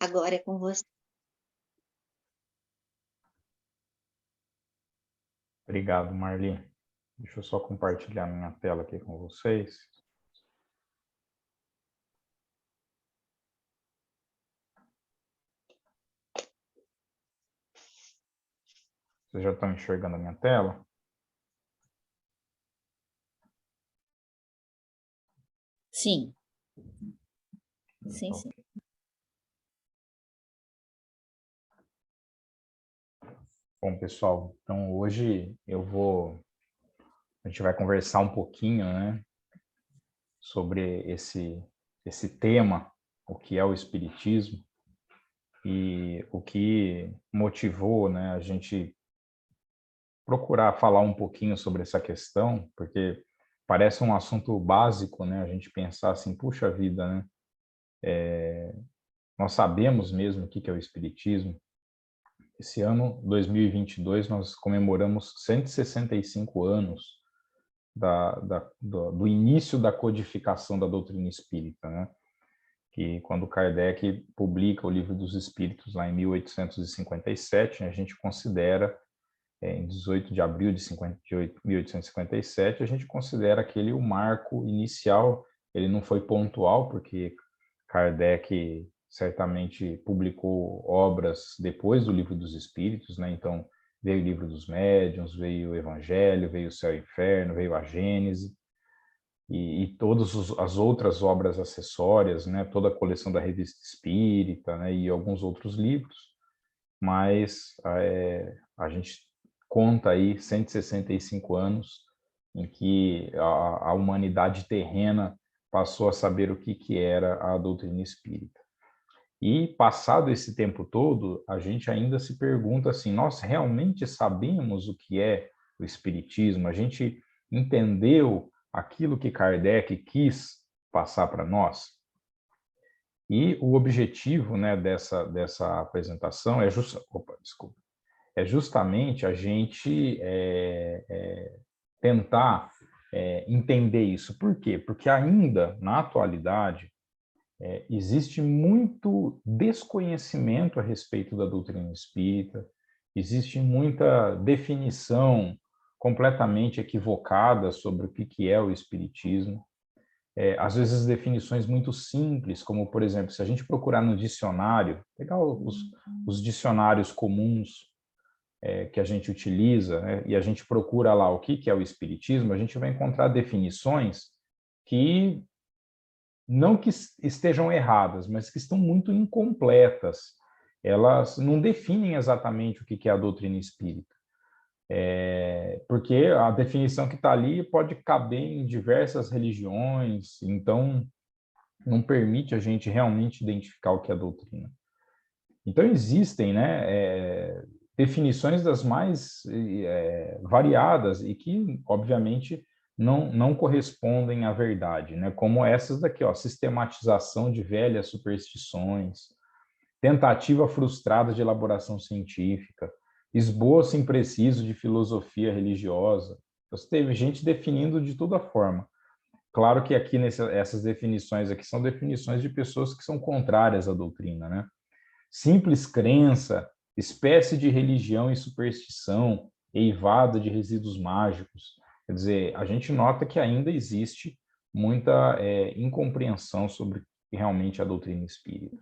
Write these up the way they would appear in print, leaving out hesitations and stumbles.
Agora é com você. Obrigado, Marli. Deixa eu só compartilhar minha tela aqui com vocês. Vocês já estão enxergando a minha tela? Sim. Sim, sim. Bom, pessoal, então hoje a gente vai conversar um pouquinho, né, sobre esse tema, o que é o espiritismo e o que motivou, né, a gente procurar falar um pouquinho sobre essa questão, porque parece um assunto básico, né, a gente pensar assim, puxa vida, né, nós sabemos mesmo o que é o espiritismo. Esse ano, 2022, nós comemoramos 165 anos do início da codificação da doutrina espírita, né? Que quando Kardec publica o Livro dos Espíritos, lá em 1857, a gente considera, em 18 de abril de 1857, a gente considera aquele o marco inicial. Ele não foi pontual, porque Kardec certamente publicou obras depois do Livro dos Espíritos, né? Então, veio o Livro dos Médiuns, veio o Evangelho, veio o Céu e o Inferno, veio a Gênese, e todas as outras obras acessórias, né? Toda a coleção da Revista Espírita, né? E alguns outros livros, mas a gente conta aí 165 anos em que a humanidade terrena passou a saber o que era a doutrina espírita. E passado esse tempo todo, a gente ainda se pergunta assim, nós realmente sabemos o que é o espiritismo? A gente entendeu aquilo que Kardec quis passar para nós? E o objetivo, né, dessa apresentação é justamente a gente tentar entender isso. Por quê? Porque ainda, na atualidade, existe muito desconhecimento a respeito da doutrina espírita, existe muita definição completamente equivocada sobre o que é o espiritismo. Às vezes definições muito simples, como, por exemplo, se a gente procurar no dicionário, pegar os dicionários comuns que a gente utiliza, né, e a gente procura lá o que é o espiritismo, a gente vai encontrar definições que não que estejam erradas, mas que estão muito incompletas. Elas não definem exatamente o que é a doutrina espírita. Porque a definição que está ali pode caber em diversas religiões, então não permite a gente realmente identificar o que é a doutrina. Então existem, né, definições das mais variadas e que, obviamente, não correspondem à verdade, né? Como essas daqui, ó, sistematização de velhas superstições, tentativa frustrada de elaboração científica, esboço impreciso de filosofia religiosa. Então, teve gente definindo de toda forma. Claro que aqui essas definições aqui são definições de pessoas que são contrárias à doutrina, né? Simples crença, espécie de religião e superstição, eivada de resíduos mágicos. Quer dizer, a gente nota que ainda existe muita incompreensão sobre realmente a doutrina espírita.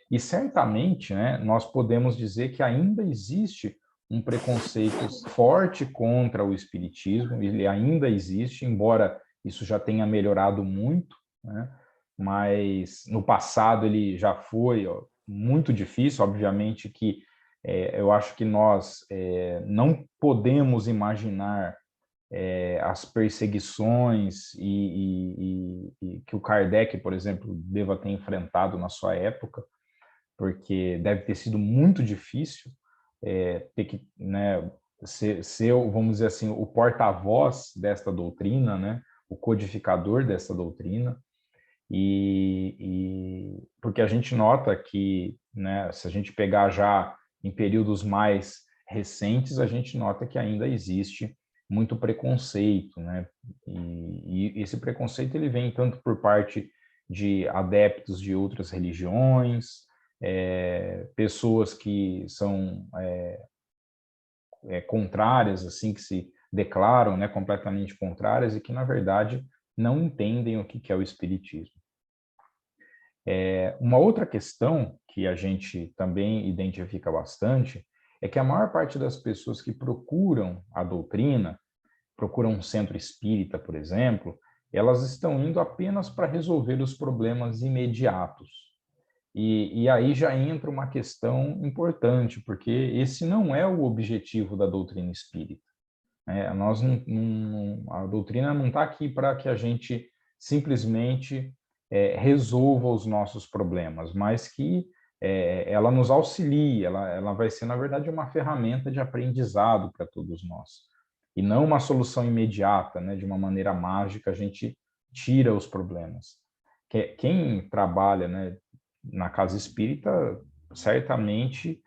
E certamente, né, nós podemos dizer que ainda existe um preconceito forte contra o espiritismo, ele ainda existe, embora isso já tenha melhorado muito, né? Mas no passado ele já foi muito difícil, obviamente que eu acho que nós não podemos imaginar as perseguições e que o Kardec, por exemplo, deva ter enfrentado na sua época, porque deve ter sido muito difícil ter que, né, ser, vamos dizer assim, o porta-voz desta doutrina, né, o codificador dessa doutrina, porque a gente nota que, né, se a gente pegar já em períodos mais recentes, a gente nota que ainda existe muito preconceito, né, e esse preconceito ele vem tanto por parte de adeptos de outras religiões, pessoas que são contrárias, assim, que se declaram, né, completamente contrárias e que, na verdade, não entendem o que é o espiritismo. Uma outra questão que a gente também identifica bastante é que a maior parte das pessoas que procuram a doutrina, procuram um centro espírita, por exemplo, elas estão indo apenas para resolver os problemas imediatos. E aí já entra uma questão importante, porque esse não é o objetivo da doutrina espírita. A doutrina não está aqui para que a gente simplesmente resolva os nossos problemas, mas que ela nos auxilie, ela vai ser, na verdade, uma ferramenta de aprendizado para todos nós. E não uma solução imediata, né, de uma maneira mágica, a gente tira os problemas. Quem trabalha, né, na casa espírita, certamente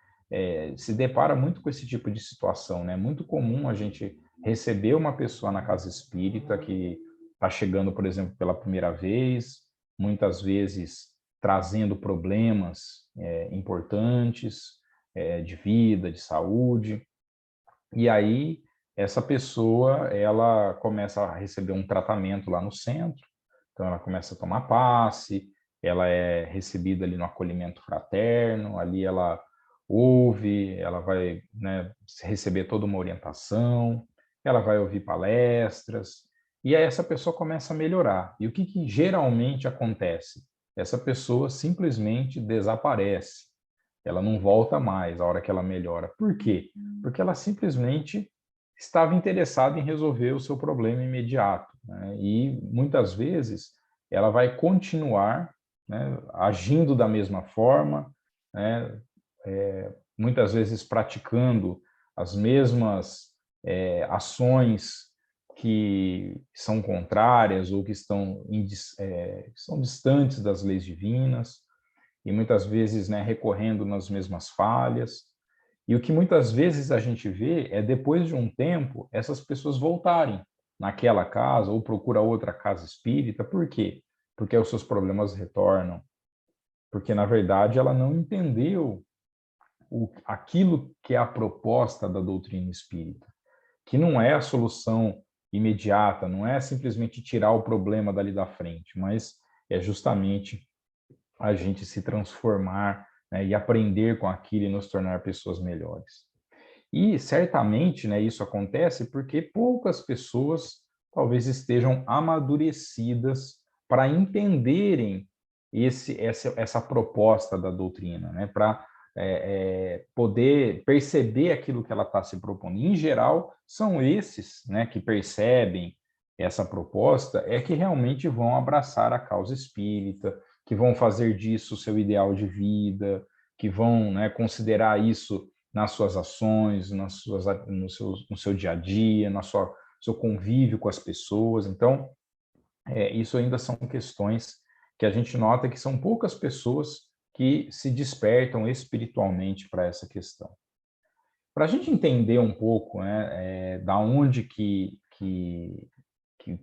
se depara muito com esse tipo de situação, né? É muito comum a gente receber uma pessoa na casa espírita que está chegando, por exemplo, pela primeira vez, muitas vezes trazendo problemas importantes de vida, de saúde, e aí essa pessoa ela começa a receber um tratamento lá no centro, então ela começa a tomar passe, ela é recebida ali no acolhimento fraterno, ali ela ouve, ela vai, né, receber toda uma orientação, ela vai ouvir palestras, e aí essa pessoa começa a melhorar. E o que geralmente acontece? Essa pessoa simplesmente desaparece. Ela não volta mais a hora que ela melhora. Por quê? Porque ela simplesmente estava interessada em resolver o seu problema imediato, né? E muitas vezes ela vai continuar, né, agindo da mesma forma, né, muitas vezes praticando as mesmas ações que são contrárias ou que são distantes das leis divinas, e muitas vezes, né, recorrendo nas mesmas falhas. E o que muitas vezes a gente vê é, depois de um tempo, essas pessoas voltarem naquela casa ou procura outra casa espírita. Por quê? Porque os seus problemas retornam. Porque, na verdade, ela não entendeu aquilo que é a proposta da doutrina espírita, que não é a solução imediata, não é simplesmente tirar o problema dali da frente, mas é justamente a gente se transformar, né, e aprender com aquilo e nos tornar pessoas melhores. E certamente, né, isso acontece porque poucas pessoas talvez estejam amadurecidas para entenderem essa proposta da doutrina, né, para poder perceber aquilo que ela está se propondo. Em geral, são esses, né, que percebem essa proposta, que realmente vão abraçar a causa espírita, que vão fazer disso o seu ideal de vida, que vão, né, considerar isso nas suas ações, no seu dia a dia, seu convívio com as pessoas. Então, isso ainda são questões que a gente nota que são poucas pessoas que se despertam espiritualmente para essa questão. Para a gente entender um pouco, né, da onde que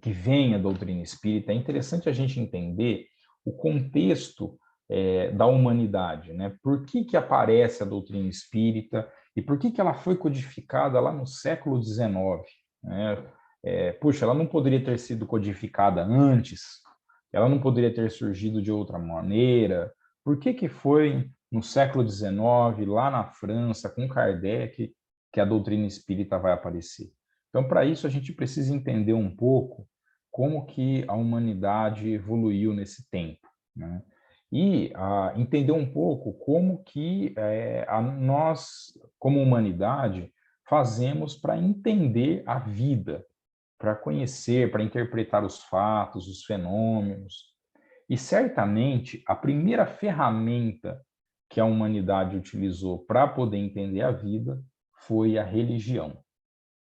vem a doutrina espírita, é interessante a gente entender o contexto da humanidade, né? Por que aparece a doutrina espírita e por que ela foi codificada lá no século XIX, né? Puxa, ela não poderia ter sido codificada antes? Ela não poderia ter surgido de outra maneira? Por que foi no século XIX, lá na França, com Kardec, que a doutrina espírita vai aparecer? Então, para isso, a gente precisa entender um pouco como que a humanidade evoluiu nesse tempo, né? E entender um pouco como que nós, como humanidade, fazemos para entender a vida, para conhecer, para interpretar os fatos, os fenômenos. E certamente a primeira ferramenta que a humanidade utilizou para poder entender a vida foi a religião.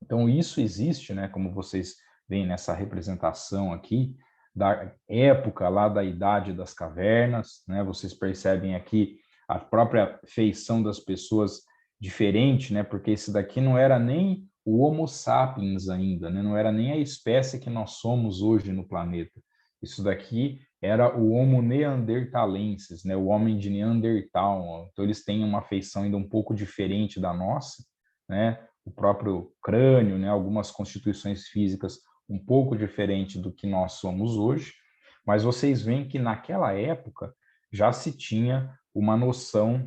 Então, isso existe, né, como vocês veem nessa representação aqui, da época lá da Idade das Cavernas, né, vocês percebem aqui a própria feição das pessoas diferente, né, porque esse daqui não era nem o Homo sapiens ainda, né, não era nem a espécie que nós somos hoje no planeta. Isso daqui era o Homo neanderthalensis, né, o homem de Neandertal. Então, eles têm uma feição ainda um pouco diferente da nossa, né, o próprio crânio, né, algumas constituições físicas um pouco diferente do que nós somos hoje, mas vocês veem que naquela época já se tinha uma noção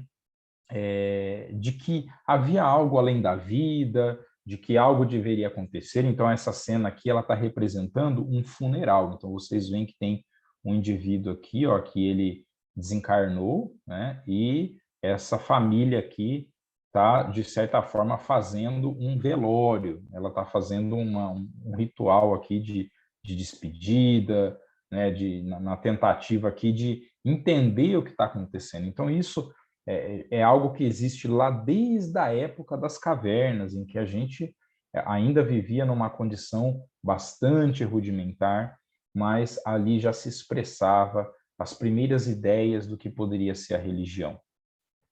de que havia algo além da vida, de que algo deveria acontecer. Então, essa cena aqui, ela está representando um funeral. Então, vocês veem que tem um indivíduo aqui, ó, que ele desencarnou, né? E essa família aqui está, de certa forma, fazendo um velório. Ela está fazendo um ritual aqui de despedida, né? Na tentativa aqui de entender o que está acontecendo. Então, isso é algo que existe lá desde a época das cavernas, em que a gente ainda vivia numa condição bastante rudimentar, mas ali já se expressava as primeiras ideias do que poderia ser a religião.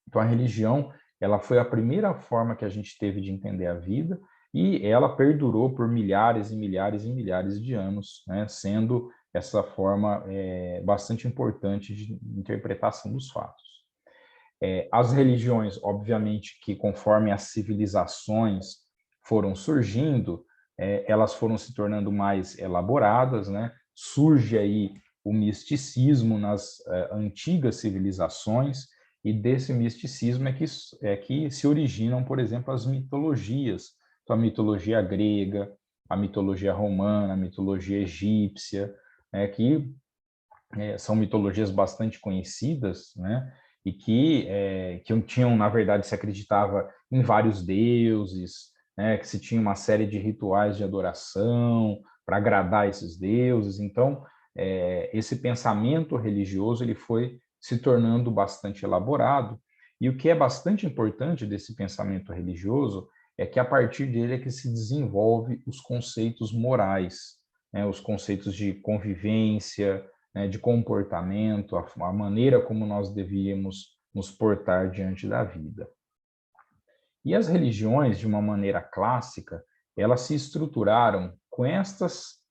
Então, a religião, ela foi a primeira forma que a gente teve de entender a vida, e ela perdurou por milhares e milhares e milhares de anos, né, sendo essa forma bastante importante de interpretação dos fatos. As religiões, obviamente, que conforme as civilizações foram surgindo, elas foram se tornando mais elaboradas, né? Surge aí o misticismo nas antigas civilizações, e desse misticismo é que se originam, por exemplo, as mitologias. Então, a mitologia grega, a mitologia romana, a mitologia egípcia, que são mitologias bastante conhecidas, né? E que tinham, na verdade, se acreditava em vários deuses, né? Que se tinha uma série de rituais de adoração para agradar esses deuses. Então, esse pensamento religioso ele foi se tornando bastante elaborado, e o que é bastante importante desse pensamento religioso é que a partir dele é que se desenvolve os conceitos morais, né? Os conceitos de convivência, né, de comportamento, a maneira como nós devíamos nos portar diante da vida. E as religiões, de uma maneira clássica, elas se estruturaram com estas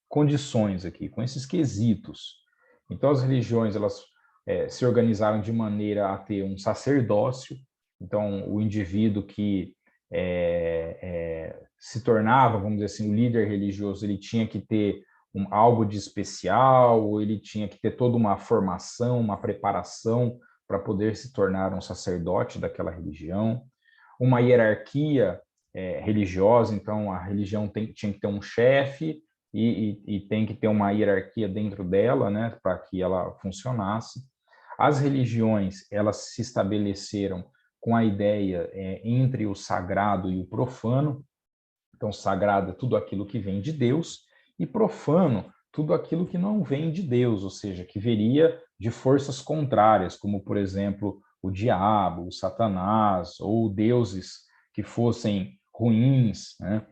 condições aqui, com esses quesitos. Então, as religiões, elas se organizaram de maneira a ter um sacerdócio. Então, o indivíduo que se tornava, vamos dizer assim, o líder religioso, ele tinha que ter algo de especial, ou ele tinha que ter toda uma formação, uma preparação para poder se tornar um sacerdote daquela religião. Uma hierarquia religiosa, então a religião tinha que ter um chefe e tem que ter uma hierarquia dentro dela, né, para que ela funcionasse. As religiões, elas se estabeleceram com a ideia entre o sagrado e o profano. Então, sagrado é tudo aquilo que vem de Deus, e profano, tudo aquilo que não vem de Deus, ou seja, que viria de forças contrárias, como, por exemplo, o diabo, o Satanás, ou deuses que fossem ruins, né?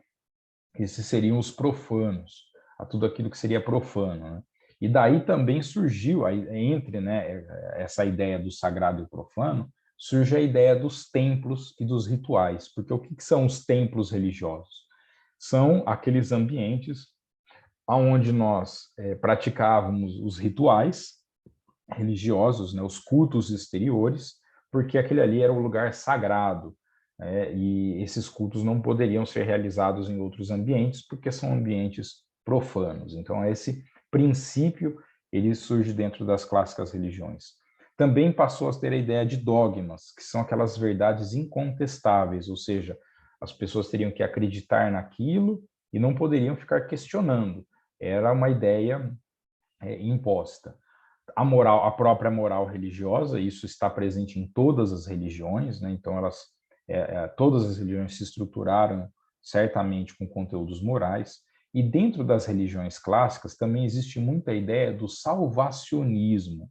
Esses seriam os profanos, a tudo aquilo que seria profano, né? E daí também surgiu, entre, né, essa ideia do sagrado e o profano, surge a ideia dos templos e dos rituais, porque o que são os templos religiosos? São aqueles ambientes onde nós praticávamos os rituais religiosos, né, os cultos exteriores, porque aquele ali era um lugar sagrado, e esses cultos não poderiam ser realizados em outros ambientes, porque são ambientes profanos. Então, esse princípio ele surge dentro das clássicas religiões. Também passou a ter a ideia de dogmas, que são aquelas verdades incontestáveis, ou seja, as pessoas teriam que acreditar naquilo e não poderiam ficar questionando. Era uma ideia imposta. A própria moral religiosa, isso está presente em todas as religiões, né? Então todas as religiões se estruturaram certamente com conteúdos morais, e dentro das religiões clássicas também existe muita ideia do salvacionismo. O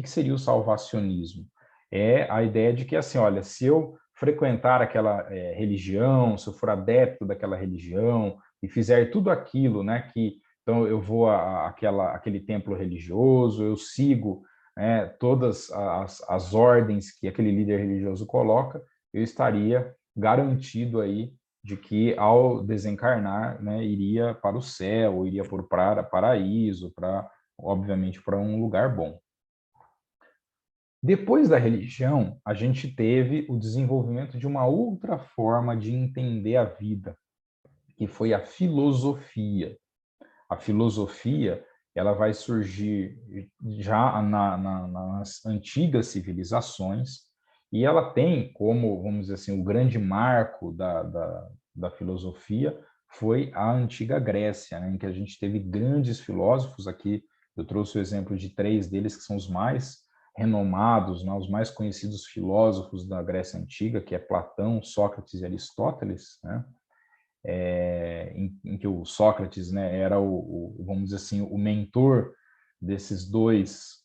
que seria o salvacionismo? É a ideia de que, assim, olha, se eu frequentar aquela religião, se eu for adepto daquela religião e fizer tudo aquilo, né, que então, eu vou àquele templo religioso, eu sigo todas as ordens que aquele líder religioso coloca, eu estaria garantido aí de que, ao desencarnar, né, iria para o céu, iria para o paraíso, para obviamente, para um lugar bom. Depois da religião, a gente teve o desenvolvimento de uma outra forma de entender a vida, que foi a filosofia. A filosofia, ela vai surgir já nas antigas civilizações, e ela tem como, vamos dizer assim, o grande marco da filosofia foi a antiga Grécia, né, em que a gente teve grandes filósofos. Aqui eu trouxe o exemplo de 3 deles, que são os mais renomados, né, os mais conhecidos filósofos da Grécia Antiga, que é Platão, Sócrates e Aristóteles, né? Em que o Sócrates, né, era vamos dizer assim, o mentor desses dois,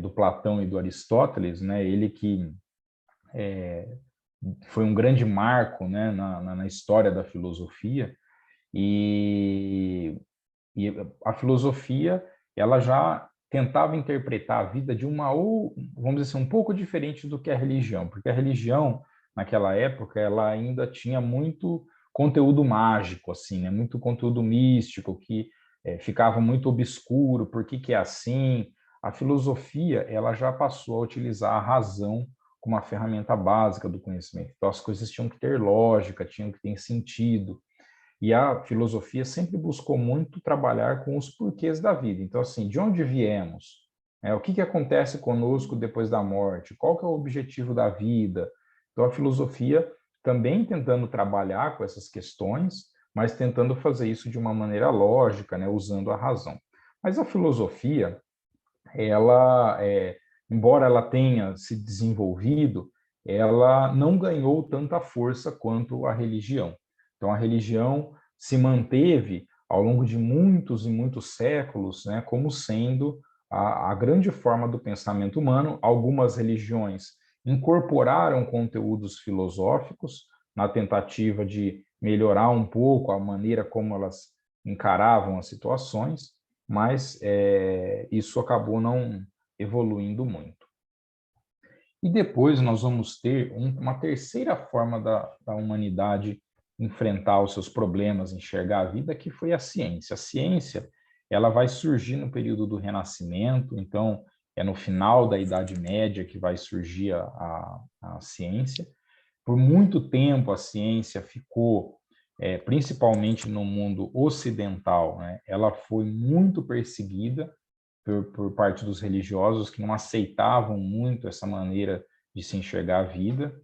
do Platão e do Aristóteles, né? Ele que foi um grande marco, né, na história da filosofia. E a filosofia, ela já tentava interpretar a vida de vamos dizer assim, um pouco diferente do que a religião, porque a religião, naquela época, ela ainda tinha muito conteúdo mágico, assim, né? Muito conteúdo místico, que ficava muito obscuro, por que que é assim. A filosofia, ela já passou a utilizar a razão como uma ferramenta básica do conhecimento. Então, as coisas tinham que ter lógica, tinham que ter sentido. E a filosofia sempre buscou muito trabalhar com os porquês da vida. Então, assim, de onde viemos? O que acontece conosco depois da morte? Qual que é o objetivo da vida? Então, a filosofia também tentando trabalhar com essas questões, mas tentando fazer isso de uma maneira lógica, né, usando a razão. Mas a filosofia, ela, embora ela tenha se desenvolvido, ela não ganhou tanta força quanto a religião. Então, a religião se manteve ao longo de muitos e muitos séculos, né, como sendo a grande forma do pensamento humano. Algumas religiões incorporaram conteúdos filosóficos na tentativa de melhorar um pouco a maneira como elas encaravam as situações, mas isso acabou não evoluindo muito. E depois nós vamos ter uma terceira forma da humanidade enfrentar os seus problemas, enxergar a vida, que foi a ciência. A ciência, ela vai surgir no período do Renascimento, então é no final da Idade Média que vai surgir a ciência. Por muito tempo a ciência ficou, principalmente no mundo ocidental, né, ela foi muito perseguida por parte dos religiosos, que não aceitavam muito essa maneira de se enxergar a vida,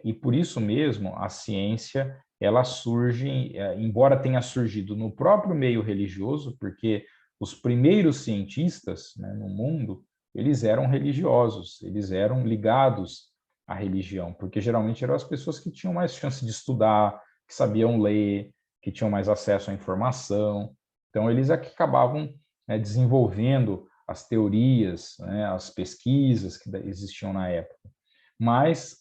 e por isso mesmo a ciência, ela surge, embora tenha surgido no próprio meio religioso, porque os primeiros cientistas, né, no mundo, eles eram religiosos, eles eram ligados à religião, porque geralmente eram as pessoas que tinham mais chance de estudar, que sabiam ler, que tinham mais acesso à informação. Então, eles é que acabavam, né, desenvolvendo as teorias, né, as pesquisas que existiam na época. Mas,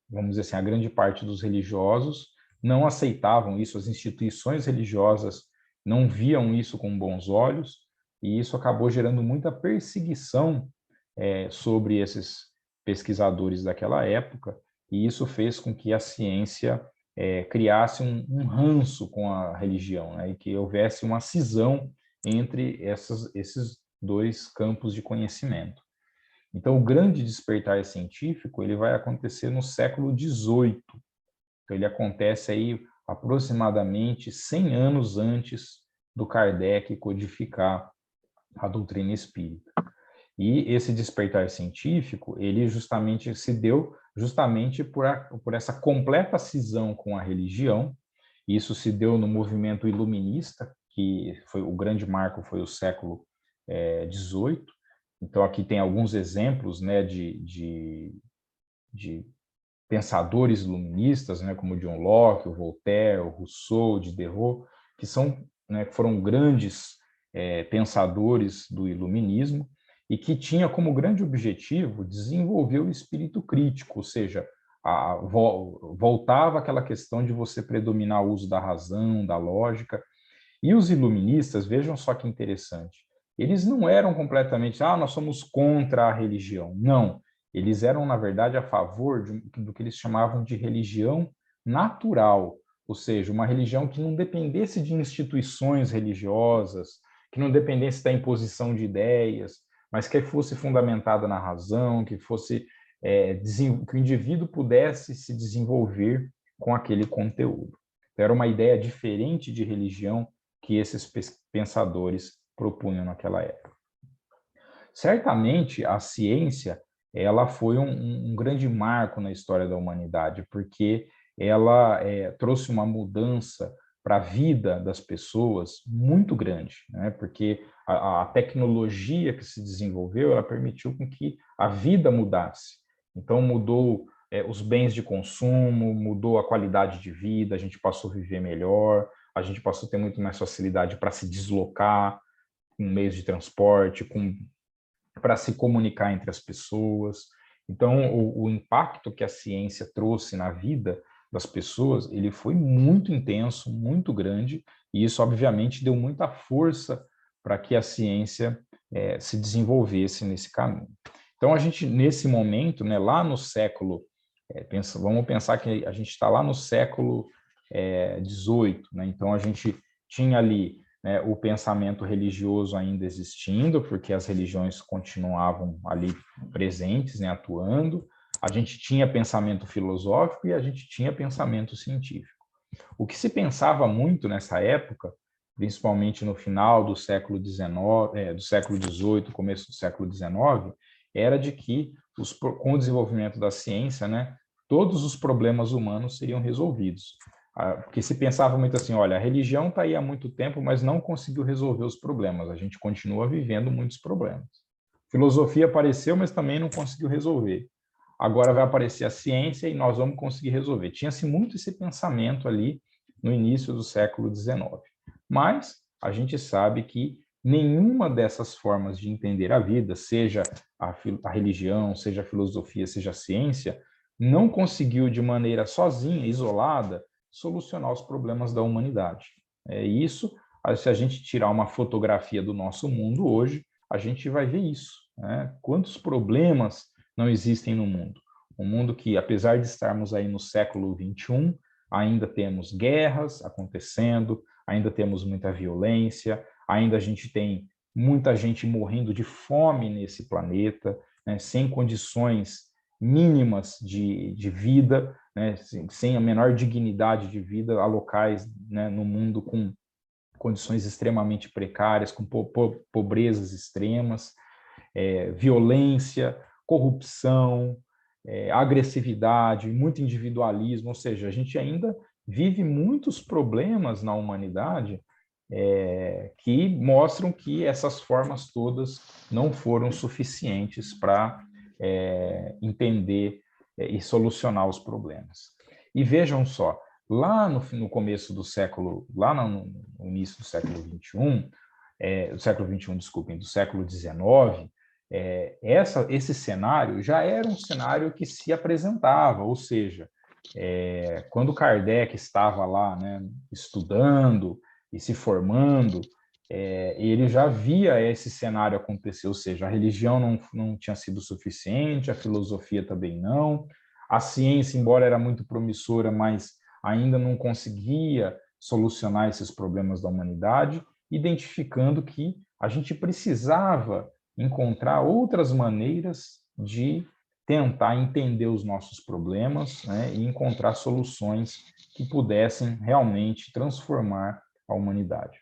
vamos dizer assim, a grande parte dos religiosos não aceitavam isso, as instituições religiosas não viam isso com bons olhos, e isso acabou gerando muita perseguição sobre esses pesquisadores daquela época, e isso fez com que a ciência criasse um ranço com a religião, né, e que houvesse uma cisão entre esses dois campos de conhecimento. Então, o grande despertar científico ele vai acontecer no século XVIII. Então, ele acontece aí aproximadamente 100 anos antes do Kardec codificar a doutrina espírita. E esse despertar científico, ele justamente se deu justamente por essa completa cisão com a religião. Isso se deu no movimento iluminista, que foi o grande marco foi o século XVIII. Então, aqui tem alguns exemplos, né, de pensadores iluministas, né, como John Locke, o Voltaire, o Rousseau, Diderot, que foram grandes pensadores do iluminismo e que tinha como grande objetivo desenvolver o espírito crítico, ou seja, voltava àquela questão de você predominar o uso da razão, da lógica. E os iluministas, vejam só que interessante, eles não eram completamente, nós somos contra a religião. Não, eles eram, na verdade, a favor do que eles chamavam de religião natural, ou seja, uma religião que não dependesse de instituições religiosas, que não dependesse da imposição de ideias, mas que fosse fundamentada na razão, que fosse que o indivíduo pudesse se desenvolver com aquele conteúdo. Então, era uma ideia diferente de religião que esses pensadores propunham naquela época. Certamente, a ciência ela foi um grande marco na história da humanidade, porque ela trouxe uma mudança para a vida das pessoas muito grande, né? Porque a tecnologia que se desenvolveu, ela permitiu com que a vida mudasse. Então, mudou os bens de consumo, mudou a qualidade de vida, a gente passou a viver melhor, a gente passou a ter muito mais facilidade para se deslocar com meios de transporte, para se comunicar entre as pessoas. Então, o impacto que a ciência trouxe na vida das pessoas, ele foi muito intenso, muito grande, e isso, obviamente, deu muita força para que a ciência se desenvolvesse nesse caminho. Então, a gente, nesse momento, né, lá no século, vamos pensar que a gente está lá no século XVIII, né? Então, a gente tinha ali o pensamento religioso ainda existindo, porque as religiões continuavam ali presentes, né, atuando. A gente tinha pensamento filosófico e a gente tinha pensamento científico. O que se pensava muito nessa época, principalmente no final do século XIX, do século XVIII, começo do século XIX, era de que, com o desenvolvimento da ciência, né, todos os problemas humanos seriam resolvidos. Porque se pensava muito assim, olha, a religião está aí há muito tempo, mas não conseguiu resolver os problemas. A gente continua vivendo muitos problemas. Filosofia apareceu, mas também não conseguiu resolver. Agora vai aparecer a ciência e nós vamos conseguir resolver. Tinha-se muito esse pensamento ali no início do século XIX. Mas a gente sabe que nenhuma dessas formas de entender a vida, seja a religião, seja a filosofia, seja a ciência, não conseguiu de maneira sozinha, isolada, solucionar os problemas da humanidade. Isso, se a gente tirar uma fotografia do nosso mundo hoje, a gente vai ver isso, né? Quantos problemas não existem no mundo? Um mundo que, apesar de estarmos aí no século XXI, ainda temos guerras acontecendo, ainda temos muita violência, ainda a gente tem muita gente morrendo de fome nesse planeta, né, sem condições mínimas de vida, né, sem a menor dignidade de vida, há locais, né, no mundo com condições extremamente precárias, com pobrezas extremas, violência, corrupção, agressividade, muito individualismo, ou seja, a gente ainda vive muitos problemas na humanidade que mostram que essas formas todas não foram suficientes para entender e solucionar os problemas. E vejam só, lá no começo do século, lá no início do século XXI, do século XXI, desculpem, do século XIX, esse cenário já era um cenário que se apresentava, ou seja, quando Kardec estava lá, né, estudando e se formando, ele já via esse cenário acontecer, ou seja, a religião não tinha sido suficiente, a filosofia também não, a ciência, embora era muito promissora, mas ainda não conseguia solucionar esses problemas da humanidade, identificando que a gente precisava encontrar outras maneiras de tentar entender os nossos problemas, né, e encontrar soluções que pudessem realmente transformar a humanidade.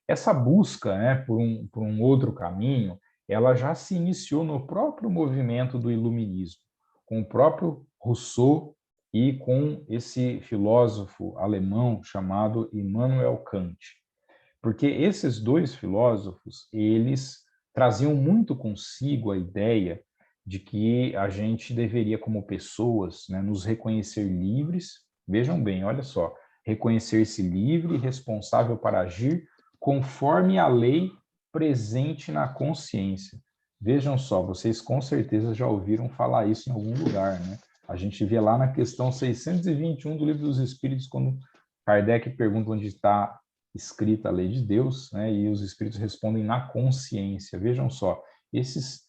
Essa busca, né, por um outro caminho, ela já se iniciou no próprio movimento do iluminismo, com o próprio Rousseau e com esse filósofo alemão chamado Immanuel Kant. Porque esses dois filósofos, eles traziam muito consigo a ideia de que a gente deveria, como pessoas, né, nos reconhecer livres. Vejam bem, olha só, reconhecer-se livre e responsável para agir conforme a lei presente na consciência. Vejam só, vocês com certeza já ouviram falar isso em algum lugar, né? A gente vê lá na questão 621 do Livro dos Espíritos, quando Kardec pergunta onde está escrita a lei de Deus, né? E os espíritos respondem na consciência. Vejam só, esses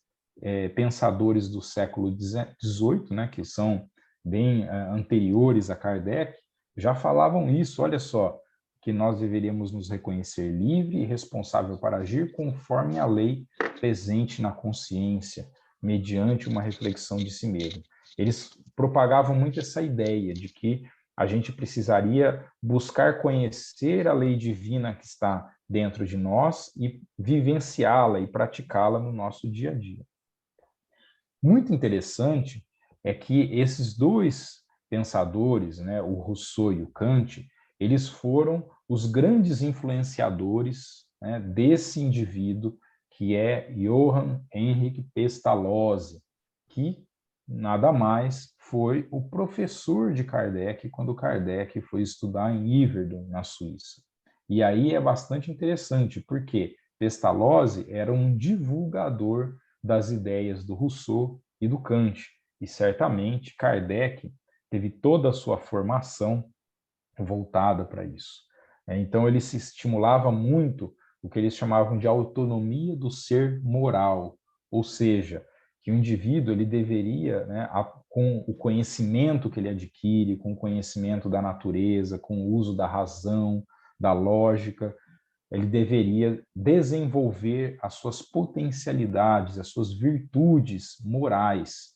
pensadores do século XVIII, né, que são bem anteriores a Kardec, já falavam isso. Olha só, que nós deveríamos nos reconhecer livre e responsável para agir conforme a lei presente na consciência, mediante uma reflexão de si mesmo. Eles propagavam muito essa ideia de que a gente precisaria buscar conhecer a lei divina que está dentro de nós e vivenciá-la e praticá-la no nosso dia a dia. Muito interessante é que esses dois pensadores, né, o Rousseau e o Kant, eles foram os grandes influenciadores, né, desse indivíduo que é Johann Henrik Pestalozzi, que nada mais foi o professor de Kardec quando Kardec foi estudar em Yverdon, na Suíça. E aí é bastante interessante, porque Pestalozzi era um divulgador das ideias do Rousseau e do Kant, e certamente Kardec teve toda a sua formação voltada para isso. Então ele se estimulava muito o que eles chamavam de autonomia do ser moral, ou seja, que o indivíduo ele deveria, né, com o conhecimento que ele adquire, com o conhecimento da natureza, com o uso da razão, da lógica, ele deveria desenvolver as suas potencialidades, as suas virtudes morais,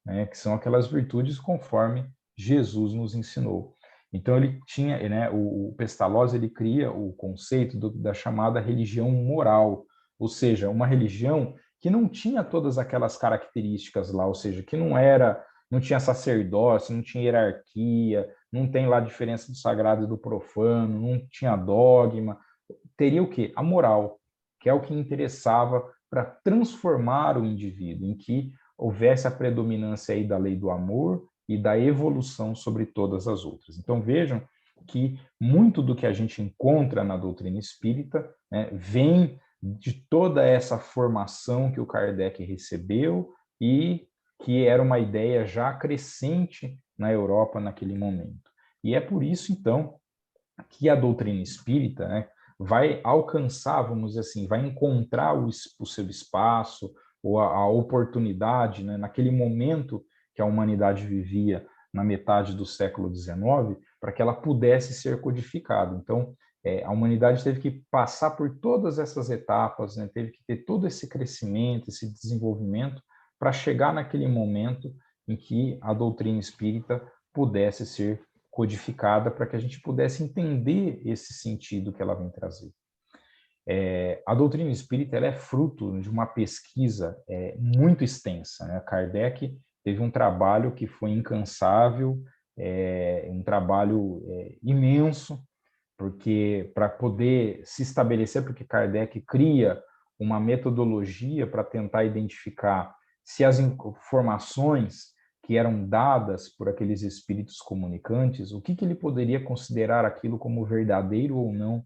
né, que são aquelas virtudes conforme Jesus nos ensinou. Então ele tinha, né, o Pestalozzi ele cria o conceito da chamada religião moral, ou seja, uma religião que não tinha todas aquelas características lá, ou seja, que não tinha sacerdócio, não tinha hierarquia, não tem lá a diferença do sagrado e do profano, não tinha dogma, teria o quê? A moral, que é o que interessava para transformar o indivíduo, em que houvesse a predominância aí da lei do amor e da evolução sobre todas as outras. Então vejam que muito do que a gente encontra na doutrina espírita, né, vem de toda essa formação que o Kardec recebeu e que era uma ideia já crescente na Europa naquele momento. E é por isso, então, que a doutrina espírita, né, vai alcançar, vamos dizer assim, vai encontrar o seu espaço ou a oportunidade, né, naquele momento que a humanidade vivia na metade do século XIX, para que ela pudesse ser codificada. Então, a humanidade teve que passar por todas essas etapas, né, teve que ter todo esse crescimento, esse desenvolvimento, para chegar naquele momento em que a doutrina espírita pudesse ser codificada para que a gente pudesse entender esse sentido que ela vem trazer. A doutrina espírita ela é fruto de uma pesquisa muito extensa, né? Kardec teve um trabalho que foi incansável, um trabalho imenso, porque para poder se estabelecer, porque Kardec cria uma metodologia para tentar identificar se as informações que eram dadas por aqueles espíritos comunicantes, o que ele poderia considerar aquilo como verdadeiro ou não.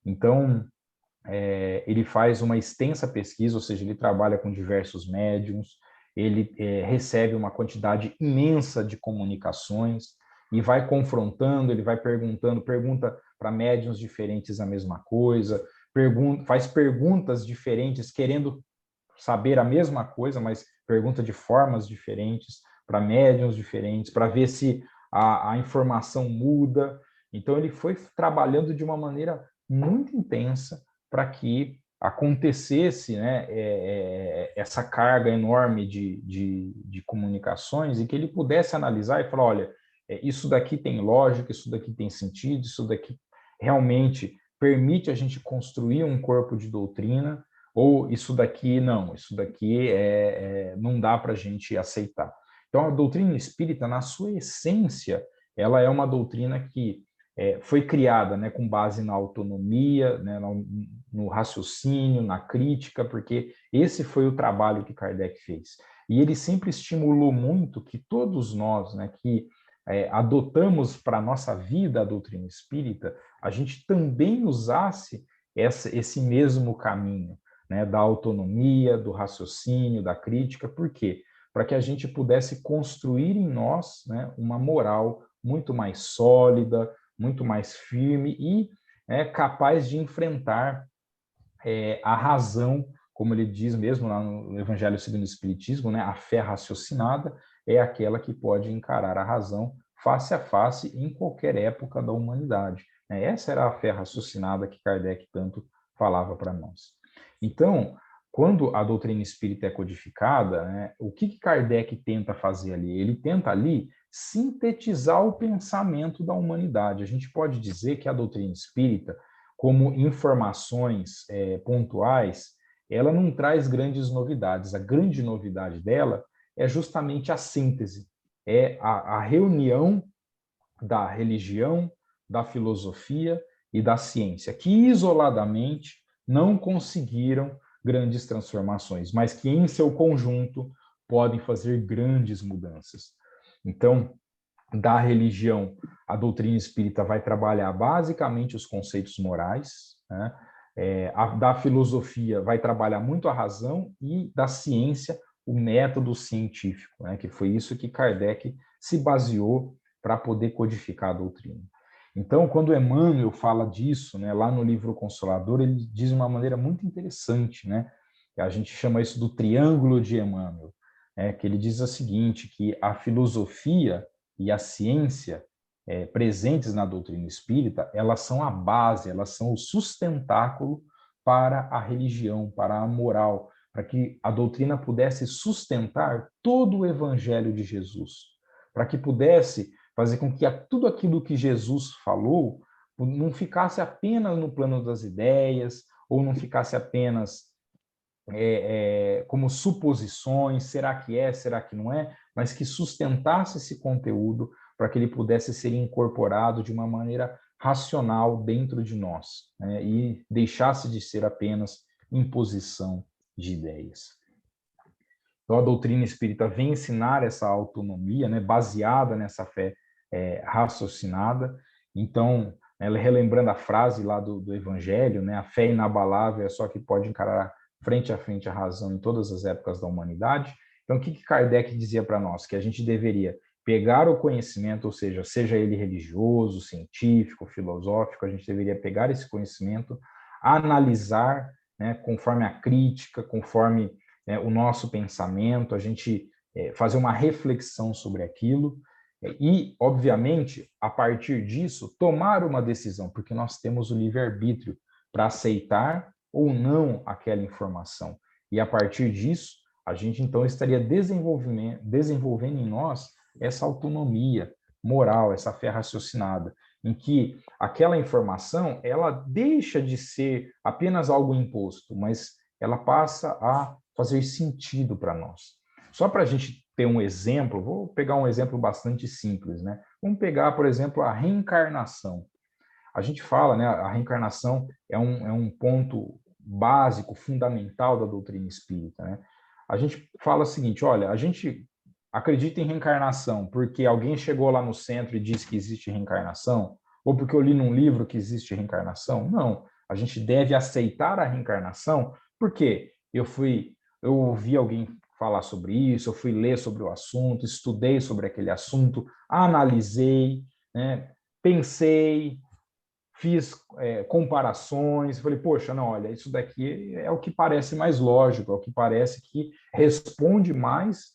Então, ele faz uma extensa pesquisa, ou seja, ele trabalha com diversos médiums, ele recebe uma quantidade imensa de comunicações e vai confrontando, ele vai pergunta para médiums diferentes a mesma coisa, faz perguntas diferentes, querendo saber a mesma coisa, mas pergunta de formas diferentes, para médiums diferentes, para ver se a informação muda. Então, ele foi trabalhando de uma maneira muito intensa para que acontecesse, né, essa carga enorme de comunicações e que ele pudesse analisar e falar, olha, isso daqui tem lógica, isso daqui tem sentido, isso daqui realmente permite a gente construir um corpo de doutrina, ou isso daqui não, isso daqui não dá para a gente aceitar. Então, a doutrina espírita, na sua essência, ela é uma doutrina que foi criada, né, com base na autonomia, né, no raciocínio, na crítica, porque esse foi o trabalho que Kardec fez. E ele sempre estimulou muito que todos nós, né, que adotamos para a nossa vida a doutrina espírita, a gente também usasse esse mesmo caminho, né, da autonomia, do raciocínio, da crítica. Por quê? Para que a gente pudesse construir em nós, né, uma moral muito mais sólida, muito mais firme e capaz de enfrentar a razão, como ele diz mesmo lá no Evangelho segundo o Espiritismo, né, a fé raciocinada é aquela que pode encarar a razão face a face em qualquer época da humanidade. né? Essa era a fé raciocinada que Kardec tanto falava para nós. Então, quando a doutrina espírita é codificada, né, o que Kardec tenta fazer ali? Ele tenta ali sintetizar o pensamento da humanidade. A gente pode dizer que a doutrina espírita, como informações pontuais, ela não traz grandes novidades. A grande novidade dela é justamente a síntese, é a reunião da religião, da filosofia e da ciência, que isoladamente não conseguiram grandes transformações, mas que em seu conjunto podem fazer grandes mudanças. Então, da religião, a doutrina espírita vai trabalhar basicamente os conceitos morais, né? Da filosofia vai trabalhar muito a razão e da ciência o método científico, né? Que foi isso que Kardec se baseou para poder codificar a doutrina. Então, quando Emmanuel fala disso, né, lá no livro Consolador, ele diz de uma maneira muito interessante, né? A gente chama isso do triângulo de Emmanuel, que ele diz o seguinte, que a filosofia e a ciência presentes na doutrina espírita, elas são a base, elas são o sustentáculo para a religião, para a moral, para que a doutrina pudesse sustentar todo o evangelho de Jesus, para que pudesse fazer com que tudo aquilo que Jesus falou não ficasse apenas no plano das ideias, ou não ficasse apenas como suposições, será que é, será que não é, mas que sustentasse esse conteúdo para que ele pudesse ser incorporado de uma maneira racional dentro de nós, né, e deixasse de ser apenas imposição de ideias. Então, a doutrina espírita vem ensinar essa autonomia, né, baseada nessa fé raciocinada. Então, relembrando a frase lá do Evangelho, né, a fé inabalável é só que pode encarar frente a frente a razão em todas as épocas da humanidade. Então, o que Kardec dizia para nós? Que a gente deveria pegar o conhecimento, ou seja ele religioso, científico, filosófico, a gente deveria pegar esse conhecimento, analisar, né, conforme a crítica, conforme o nosso pensamento, a gente fazer uma reflexão sobre aquilo e, obviamente, a partir disso, tomar uma decisão, porque nós temos o livre-arbítrio para aceitar ou não aquela informação. E, a partir disso, a gente, então, estaria desenvolvendo em nós essa autonomia moral, essa fé raciocinada, em que aquela informação, ela deixa de ser apenas algo imposto, mas ela passa a fazer sentido para nós. Só para a gente ter um exemplo, vou pegar um exemplo bastante simples, né? Vamos pegar, por exemplo, a reencarnação. A gente fala, né, a reencarnação é um ponto básico, fundamental da doutrina espírita, né? A gente fala o seguinte, olha, a gente acredita em reencarnação porque alguém chegou lá no centro e disse que existe reencarnação, ou porque eu li num livro que existe reencarnação. Não, a gente deve aceitar a reencarnação porque eu ouvi alguém falar sobre isso, eu fui ler sobre o assunto, estudei sobre aquele assunto, analisei, né, pensei, fiz comparações, falei, poxa, não, olha, isso daqui é o que parece mais lógico, é o que parece que responde mais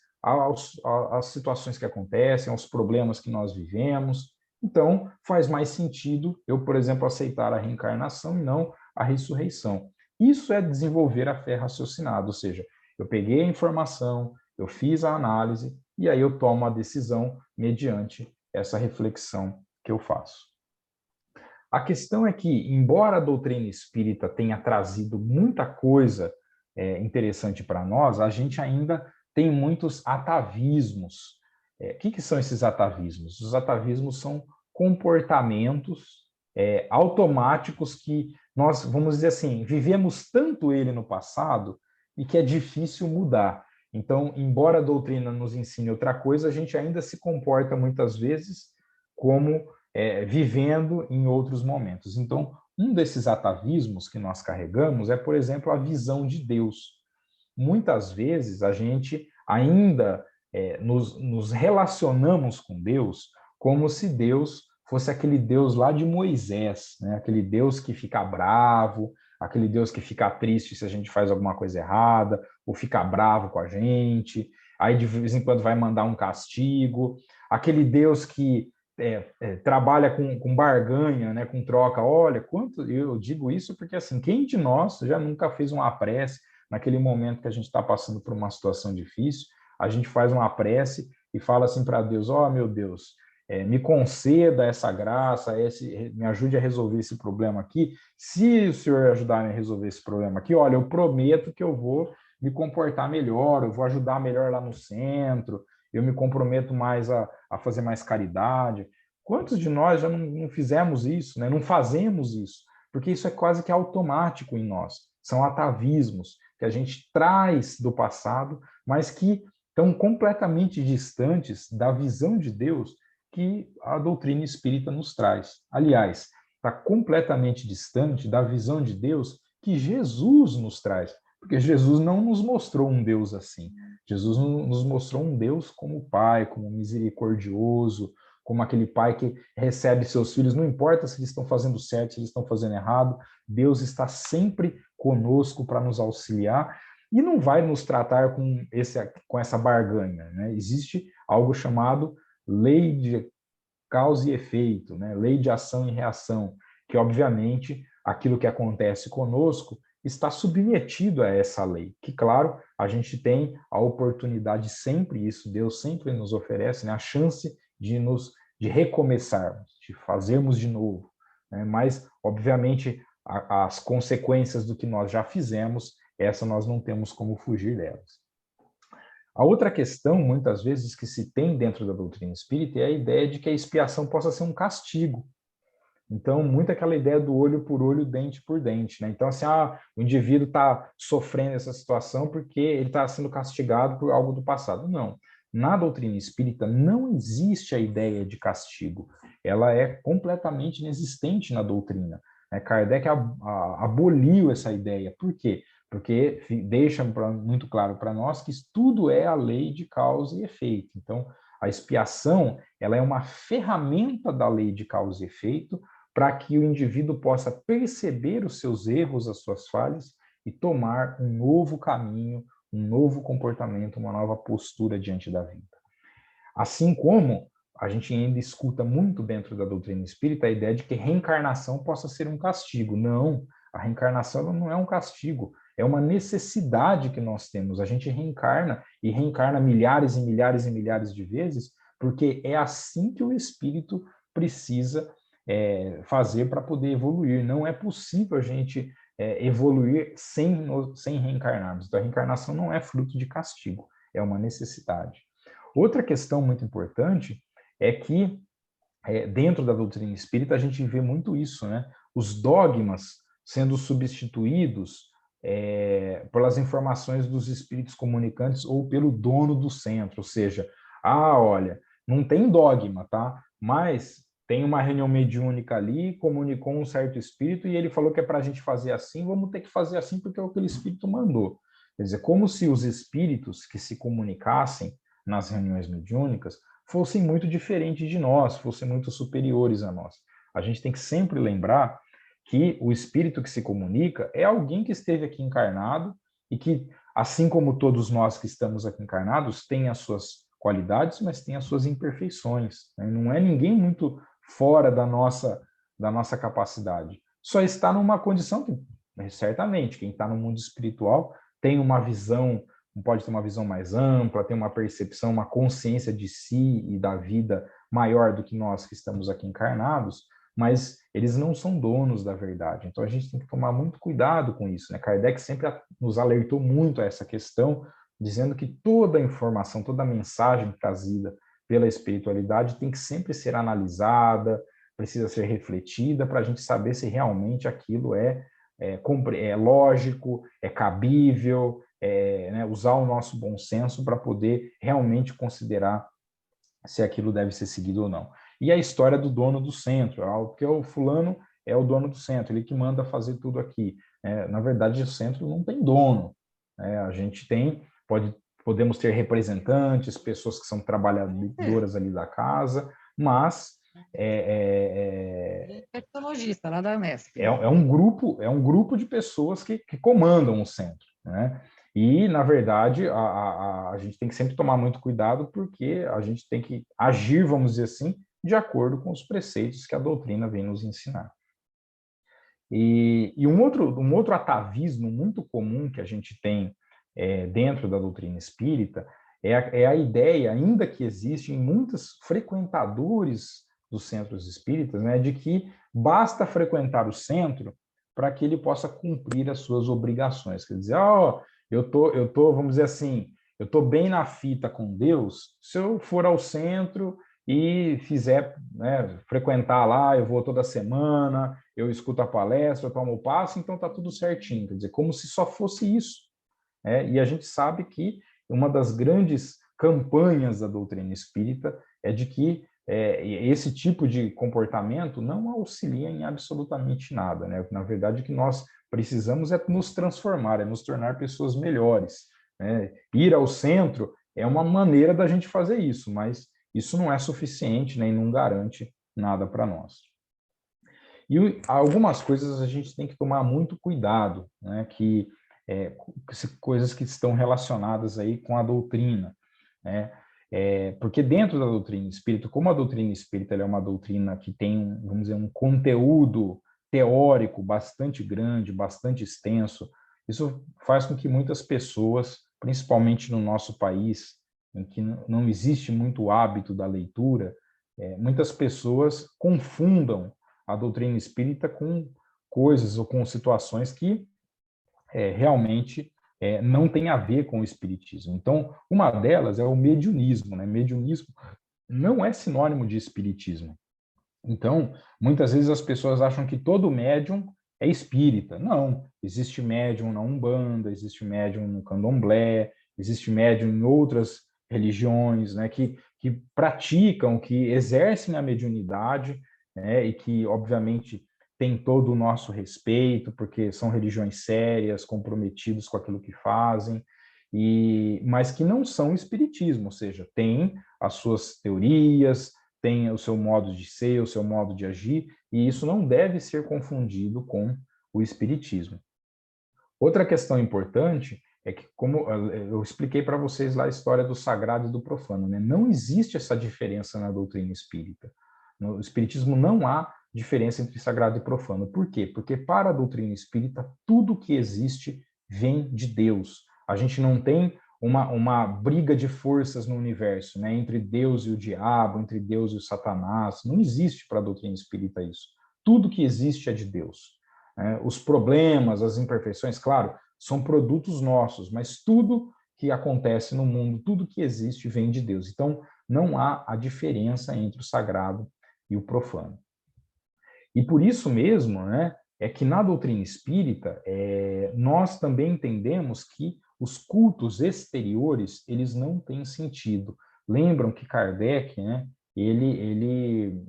às situações que acontecem, aos problemas que nós vivemos. Então, faz mais sentido eu, por exemplo, aceitar a reencarnação e não a ressurreição. Isso é desenvolver a fé raciocinada, ou seja, eu peguei a informação, eu fiz a análise e aí eu tomo a decisão mediante essa reflexão que eu faço. A questão é que, embora a doutrina espírita tenha trazido muita coisa interessante para nós, a gente ainda tem muitos atavismos. O que são esses atavismos? Os atavismos são comportamentos automáticos que nós, vamos dizer assim, vivemos tanto ele no passado e que é difícil mudar. Então, embora a doutrina nos ensine outra coisa, a gente ainda se comporta muitas vezes como vivendo em outros momentos. Então, um desses atavismos que nós carregamos é, por exemplo, a visão de Deus. Muitas vezes a gente ainda nos relacionamos com Deus como se Deus fosse aquele Deus lá de Moisés, né? Aquele Deus que fica bravo, aquele Deus que fica triste se a gente faz alguma coisa errada, ou fica bravo com a gente, aí de vez em quando vai mandar um castigo, aquele Deus que trabalha com barganha, né, com troca. Olha, quanto eu digo isso porque, assim, quem de nós já nunca fez uma prece naquele momento que a gente está passando por uma situação difícil, a gente faz uma prece e fala assim para Deus: ó, meu Deus, me conceda essa graça, me ajude a resolver esse problema aqui. Se o Senhor ajudar a resolver esse problema aqui, olha, eu prometo que eu vou me comportar melhor, eu vou ajudar melhor lá no centro, eu me comprometo mais a fazer mais caridade. Quantos de nós já não fizemos isso, né? Não fazemos isso? Porque isso é quase que automático em nós. São atavismos que a gente traz do passado, mas que estão completamente distantes da visão de Deus que a doutrina espírita nos traz. Aliás, está completamente distante da visão de Deus que Jesus nos traz, porque Jesus não nos mostrou um Deus assim. Jesus nos mostrou um Deus como Pai, como misericordioso, como aquele pai que recebe seus filhos, não importa se eles estão fazendo certo, se eles estão fazendo errado, Deus está sempre conosco para nos auxiliar e não vai nos tratar com essa barganha, né? Existe algo chamado lei de causa e efeito, né? Lei de ação e reação, que obviamente aquilo que acontece conosco está submetido a essa lei, que claro, a gente tem a oportunidade sempre, isso Deus sempre nos oferece, né? A chance de recomeçarmos, de fazermos de novo, né? Mas obviamente as consequências do que nós já fizemos, essa nós não temos como fugir delas. A outra questão, muitas vezes, que se tem dentro da doutrina espírita é a ideia de que a expiação possa ser um castigo. Então, muito aquela ideia do olho por olho, dente por dente, né? Então, assim, o indivíduo está sofrendo essa situação porque ele está sendo castigado por algo do passado. Não. Na doutrina espírita não existe a ideia de castigo. Ela é completamente inexistente na doutrina. Kardec aboliu essa ideia. Por quê? Porque deixa muito claro para nós que tudo é a lei de causa e efeito. Então, a expiação, ela é uma ferramenta da lei de causa e efeito para que o indivíduo possa perceber os seus erros, as suas falhas e tomar um novo caminho, um novo comportamento, uma nova postura diante da vida. Assim como a gente ainda escuta muito dentro da doutrina espírita a ideia de que reencarnação possa ser um castigo. Não, a reencarnação não é um castigo, é uma necessidade que nós temos. A gente reencarna e reencarna milhares e milhares e milhares de vezes, porque é assim que o espírito precisa fazer para poder evoluir. Não é possível a gente evoluir sem reencarnarmos. Então, a reencarnação não é fruto de castigo, é uma necessidade. Outra questão muito importante é que, dentro da doutrina espírita, a gente vê muito isso, né? Os dogmas sendo substituídos pelas informações dos espíritos comunicantes ou pelo dono do centro, ou seja, olha, não tem dogma, tá? Mas tem uma reunião mediúnica ali, comunicou um certo espírito e ele falou que é para a gente fazer assim, vamos ter que fazer assim porque é o que aquele espírito mandou. Quer dizer, como se os espíritos que se comunicassem nas reuniões mediúnicas fossem muito diferentes de nós, fossem muito superiores a nós. A gente tem que sempre lembrar que o espírito que se comunica é alguém que esteve aqui encarnado e que, assim como todos nós que estamos aqui encarnados, tem as suas qualidades, mas tem as suas imperfeições. Né? Não é ninguém muito fora da nossa capacidade. Só está numa condição que, certamente, quem está no mundo espiritual tem uma visão, pode ter uma visão mais ampla, tem uma percepção, uma consciência de si e da vida maior do que nós que estamos aqui encarnados, mas eles não são donos da verdade. Então a gente tem que tomar muito cuidado com isso, né? Kardec sempre nos alertou muito a essa questão, dizendo que toda informação, toda mensagem trazida pela espiritualidade tem que sempre ser analisada, precisa ser refletida para a gente saber se realmente aquilo é lógico, é cabível, né, usar o nosso bom senso para poder realmente considerar se aquilo deve ser seguido ou não. E a história do dono do centro, porque o fulano é o dono do centro, ele que manda fazer tudo aqui. Na verdade, o centro não tem dono. A gente podemos ter representantes, pessoas que são trabalhadoras ali da casa, mas tecnologista lá da Mesp. É um grupo de pessoas que comandam o centro, né? E, na verdade, a gente tem que sempre tomar muito cuidado porque a gente tem que agir, vamos dizer assim, de acordo com os preceitos que a doutrina vem nos ensinar. E um outro atavismo muito comum que a gente tem dentro da doutrina espírita é a ideia, ainda que existe em muitos frequentadores dos centros espíritas, né, de que basta frequentar o centro para que ele possa cumprir as suas obrigações. Quer dizer, eu tô, vamos dizer assim, eu tô bem na fita com Deus, se eu for ao centro e fizer, né, frequentar lá, eu vou toda semana, eu escuto a palestra, eu tomo o passe, então tá tudo certinho. Quer dizer, como se só fosse isso. E a gente sabe que uma das grandes campanhas da doutrina espírita é de que esse tipo de comportamento não auxilia em absolutamente nada, né? Na verdade, o que nós precisamos é nos transformar, é nos tornar pessoas melhores, né? Ir ao centro é uma maneira da gente fazer isso, mas isso não é suficiente, nem não garante nada para nós. E algumas coisas a gente tem que tomar muito cuidado, né? Coisas que estão relacionadas aí com a doutrina, né? Porque dentro da doutrina espírita, como a doutrina espírita é uma doutrina que tem, vamos dizer, um conteúdo teórico bastante grande, bastante extenso, isso faz com que muitas pessoas, principalmente no nosso país, em que não existe muito hábito da leitura, muitas pessoas confundam a doutrina espírita com coisas ou com situações que realmente não tem a ver com o espiritismo. Então, uma delas é o mediunismo, né? Mediunismo não é sinônimo de espiritismo. Então, muitas vezes as pessoas acham que todo médium é espírita. Não, existe médium na Umbanda, existe médium no Candomblé, existe médium em outras religiões, né, que praticam, que exercem a mediunidade, né, e que, obviamente, tem todo o nosso respeito, porque são religiões sérias, comprometidos com aquilo que fazem, mas que não são espiritismo, ou seja, tem as suas teorias, tem o seu modo de ser, o seu modo de agir, e isso não deve ser confundido com o espiritismo. Outra questão importante é que, como eu expliquei para vocês lá a história do sagrado e do profano, né? Não existe essa diferença na doutrina espírita. No espiritismo não há diferença entre sagrado e profano. Por quê? Porque para a doutrina espírita, tudo que existe vem de Deus. A gente não tem uma briga de forças no universo, né? Entre Deus e o diabo, entre Deus e o Satanás. Não existe para a doutrina espírita isso. Tudo que existe é de Deus. Os problemas, as imperfeições, claro, são produtos nossos, mas tudo que acontece no mundo, tudo que existe vem de Deus. Então, não há a diferença entre o sagrado e o profano. E por isso mesmo, né, é que na doutrina espírita, nós também entendemos que os cultos exteriores, eles não têm sentido. Lembram que Kardec, né, ele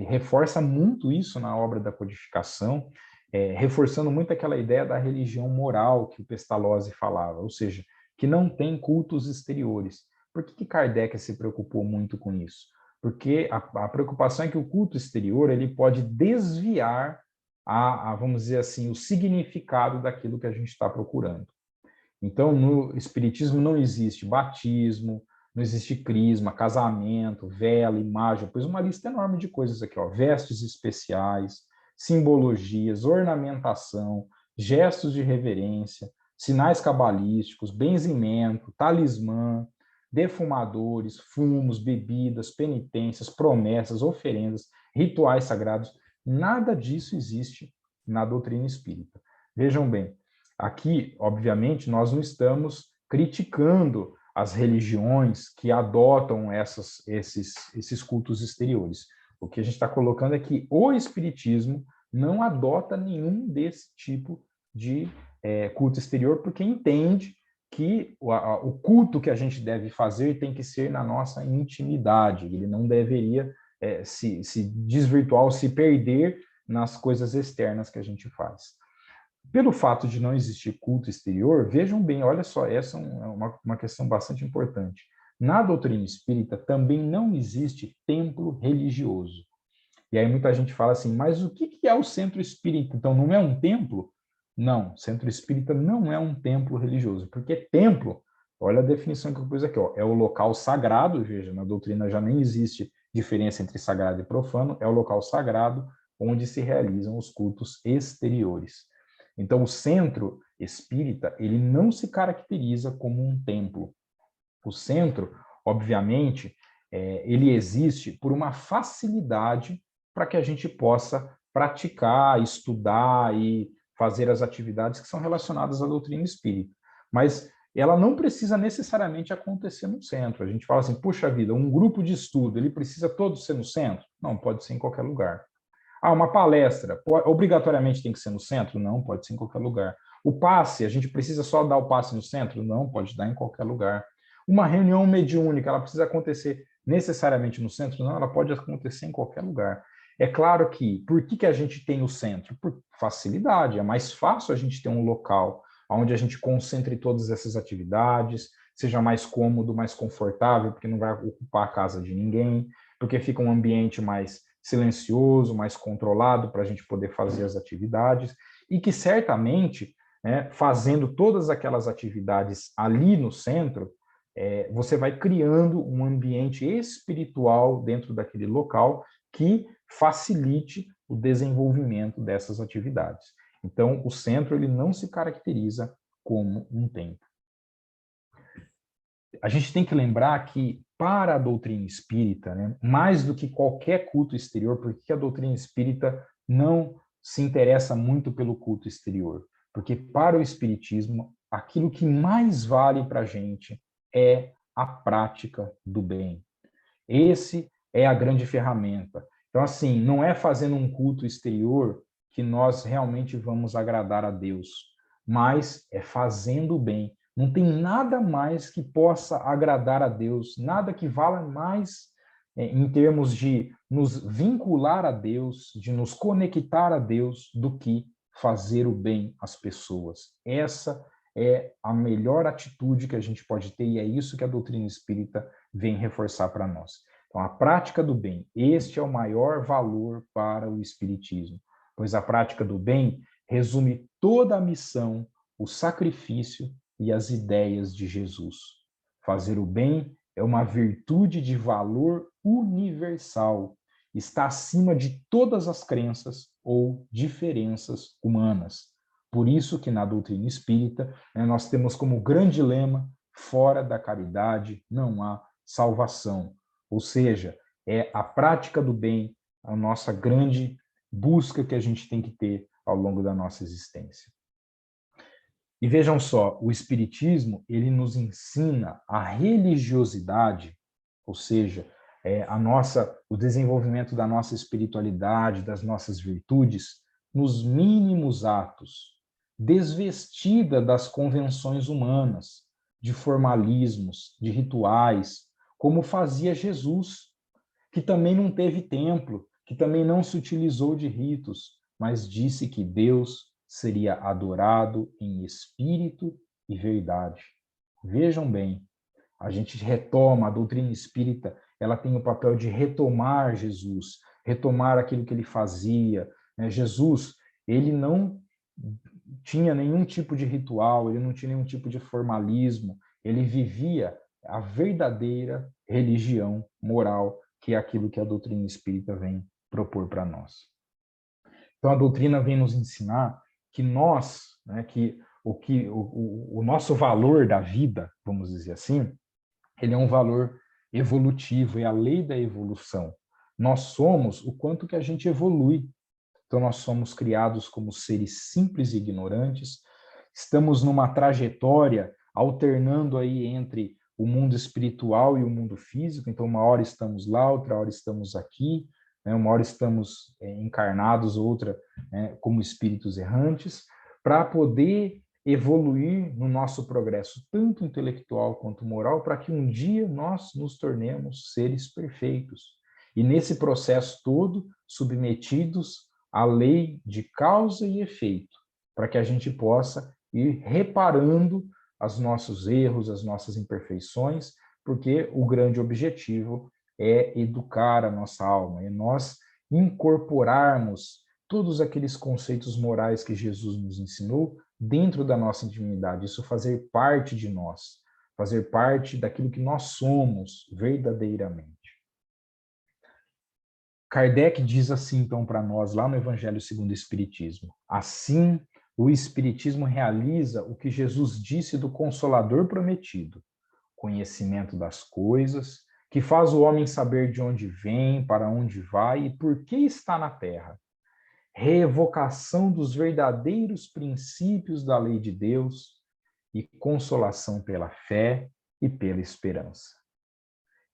reforça muito isso na obra da codificação, reforçando muito aquela ideia da religião moral que o Pestalozzi falava, ou seja, que não tem cultos exteriores. Por que Kardec se preocupou muito com isso? Porque a preocupação é que o culto exterior ele pode desviar vamos dizer assim, o significado daquilo que a gente está procurando. Então, no Espiritismo não existe batismo, não existe crisma, casamento, vela, imagem, eu pus uma lista enorme de coisas aqui, ó, vestes especiais, simbologias, ornamentação, gestos de reverência, sinais cabalísticos, benzimento, talismã, defumadores, fumos, bebidas, penitências, promessas, oferendas, rituais sagrados, nada disso existe na doutrina espírita. Vejam bem, aqui, obviamente, nós não estamos criticando as religiões que adotam esses cultos exteriores. O que a gente está colocando é que o Espiritismo não adota nenhum desse tipo de culto exterior, porque entende que o culto que a gente deve fazer tem que ser na nossa intimidade, ele não deveria se desvirtuar ou se perder nas coisas externas que a gente faz. Pelo fato de não existir culto exterior, vejam bem, olha só, essa é uma questão bastante importante. Na doutrina espírita também não existe templo religioso. E aí muita gente fala assim, mas o que é o centro espírita? Então não é um templo? Não, centro espírita não é um templo religioso, porque templo, olha a definição que eu pus aqui, ó, é o local sagrado, veja, na doutrina já nem existe diferença entre sagrado e profano, é o local sagrado onde se realizam os cultos exteriores. Então, o centro espírita, ele não se caracteriza como um templo. O centro, obviamente, ele existe por uma facilidade para que a gente possa praticar, estudar e fazer as atividades que são relacionadas à doutrina espírita. Mas ela não precisa necessariamente acontecer no centro. A gente fala assim, puxa vida, um grupo de estudo, ele precisa todo ser no centro? Não, pode ser em qualquer lugar. Ah, uma palestra, obrigatoriamente tem que ser no centro? Não, pode ser em qualquer lugar. O passe, a gente precisa só dar o passe no centro? Não, pode dar em qualquer lugar. Uma reunião mediúnica, ela precisa acontecer necessariamente no centro? Não, ela pode acontecer em qualquer lugar. É claro que, por que a gente tem o centro? Por facilidade, é mais fácil a gente ter um local onde a gente concentre todas essas atividades, seja mais cômodo, mais confortável, porque não vai ocupar a casa de ninguém, porque fica um ambiente mais silencioso, mais controlado para a gente poder fazer as atividades, e que certamente, né, fazendo todas aquelas atividades ali no centro, você vai criando um ambiente espiritual dentro daquele local que facilite o desenvolvimento dessas atividades. Então, o centro ele não se caracteriza como um templo. A gente tem que lembrar que, para a doutrina espírita, né, mais do que qualquer culto exterior, porque a doutrina espírita não se interessa muito pelo culto exterior? Porque, para o espiritismo, aquilo que mais vale para a gente é a prática do bem. Esse é a grande ferramenta. Então, assim, não é fazendo um culto exterior que nós realmente vamos agradar a Deus, mas é fazendo o bem. Não tem nada mais que possa agradar a Deus, nada que vala mais em termos de nos vincular a Deus, de nos conectar a Deus, do que fazer o bem às pessoas. Essa é a melhor atitude que a gente pode ter e é isso que a doutrina espírita vem reforçar para nós. Então, a prática do bem, este é o maior valor para o espiritismo, pois a prática do bem resume toda a missão, o sacrifício e as ideias de Jesus. Fazer o bem é uma virtude de valor universal, está acima de todas as crenças ou diferenças humanas. Por isso que na doutrina espírita, nós temos como grande lema: fora da caridade não há salvação. Ou seja, é a prática do bem a nossa grande busca que a gente tem que ter ao longo da nossa existência. E vejam só, o Espiritismo, ele nos ensina a religiosidade, ou seja, o desenvolvimento da nossa espiritualidade, das nossas virtudes, nos mínimos atos, desvestida das convenções humanas, de formalismos, de rituais, como fazia Jesus, que também não teve templo, que também não se utilizou de ritos, mas disse que Deus seria adorado em espírito e verdade. Vejam bem, a gente retoma, a doutrina espírita, ela tem o papel de retomar Jesus, retomar aquilo que ele fazia. Jesus, ele não tinha nenhum tipo de ritual, ele não tinha nenhum tipo de formalismo, ele vivia a verdadeira religião moral, que é aquilo que a doutrina espírita vem propor para nós. Então, a doutrina vem nos ensinar que nós, que o nosso valor da vida, vamos dizer assim, ele é um valor evolutivo, é a lei da evolução. Nós somos o quanto que a gente evolui. Então, nós somos criados como seres simples e ignorantes, estamos numa trajetória alternando aí entre o mundo espiritual e o mundo físico. Então, uma hora estamos lá, outra hora estamos aqui, uma hora estamos encarnados, outra como espíritos errantes, para poder evoluir no nosso progresso, tanto intelectual quanto moral, para que um dia nós nos tornemos seres perfeitos. E nesse processo todo, submetidos à lei de causa e efeito, para que a gente possa ir reparando os nossos erros, as nossas imperfeições, porque o grande objetivo é educar a nossa alma, é nós incorporarmos todos aqueles conceitos morais que Jesus nos ensinou dentro da nossa intimidade, isso fazer parte de nós, fazer parte daquilo que nós somos verdadeiramente. Kardec diz assim, então, para nós, lá no Evangelho segundo o Espiritismo. Assim, o Espiritismo realiza o que Jesus disse do Consolador prometido, conhecimento das coisas, que faz o homem saber de onde vem, para onde vai e por que está na terra. Reevocação dos verdadeiros princípios da lei de Deus e consolação pela fé e pela esperança.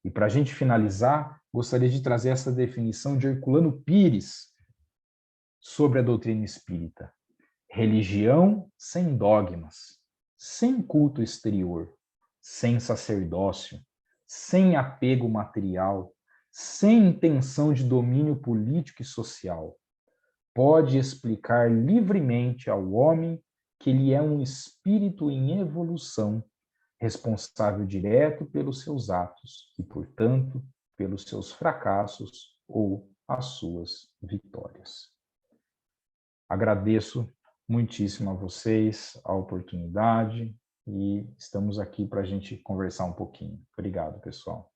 E para a gente finalizar, gostaria de trazer essa definição de Herculano Pires sobre a doutrina espírita. Religião sem dogmas, sem culto exterior, sem sacerdócio, sem apego material, sem intenção de domínio político e social, pode explicar livremente ao homem que ele é um espírito em evolução, responsável direto pelos seus atos e, portanto, pelos seus fracassos ou as suas vitórias. Agradeço muitíssimo a vocês a oportunidade e estamos aqui para a gente conversar um pouquinho. Obrigado, pessoal.